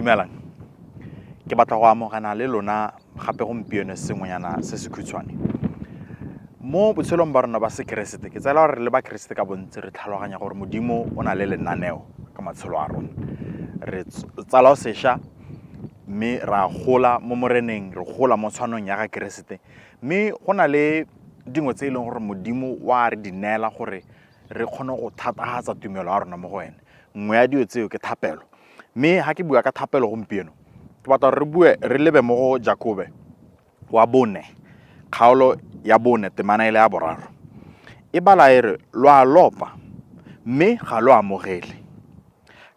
Dumelang. Ke batla go amogana le lona gape gompieno sengwenyana se se khutshwane. Mo botshelong ba rona ba sekeresete ke tsela gore le ba keresete ka bontsi re tlhaloganya gore modimo o na le lenaneo ka matshelo a rona. Re tsala o sešwa mme ra gola mo moreneng, re gola mo tshwanong ya ga keresete, mme go na le dingwe tse e leng gore modimo wa re di neela gore re kgone go thatagatsa tumelo ya rona mo go ene. Nngwe ya dio tseo ke thapelo, mme ga ke bua ka thapelo gompieno ke batla re lebe mo go Jakobe wa 4 kgaolo ya 4 temana ile ya 3. E bala e re lo a lopa mme ga lo amogele,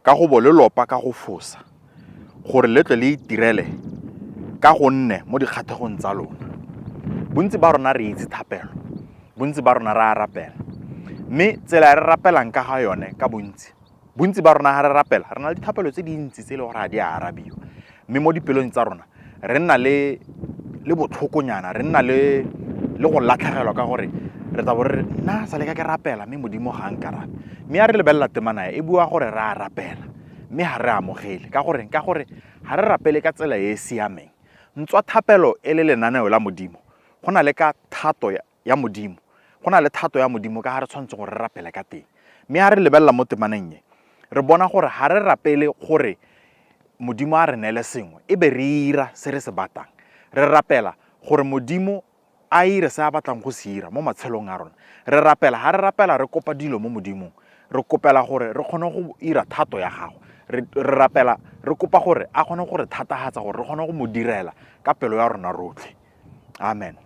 ka go bo le lopa ka go fosa gore le tle le itirele ka gonne mo dikgathegong tsa lona. Bontsi ba rona re itse thapelo, bontsi ba rona re a rapela, mme tsela re rapelang ka ga yone ka bontsi ba rona ga re rapela re na le dithapelo tse dintsi tse e le gore ga di a arabiwa, mme mo dipelong tsa rona re nna le botlhokonyana, re nna le go latlhegelwa ka gore re tla bo re nna sa le ka ke rapela mme modimo ga nkarabe. Mme ya re lebelela temana e bua gore re a rapela mme ga re amogele ka gore ga re rapele ka tsela e e siameng. Ntswa thapelo e le lenaneo la modimo, go na le ka thato ya modimo, go na le thato ya modimo ka ga re tshwanetse gore re rapele ka teng. Mme ga re lebelela mo temaneng e re bona gore ga re rapele gore modimo a re neele sengwe e be re ira se re se batlang, re rapela gore modimo a ire se a batlang go se ira mo matshelong a rona. Re rapela ga re rapela re kopa dilo mo modimong, re kopela gore re kgone go ira thato ya gago, re rapela re kopa gore a kgone gore thatagatsa gore re kgone go mo direla ka pelo ya rona rotlhe. Amen.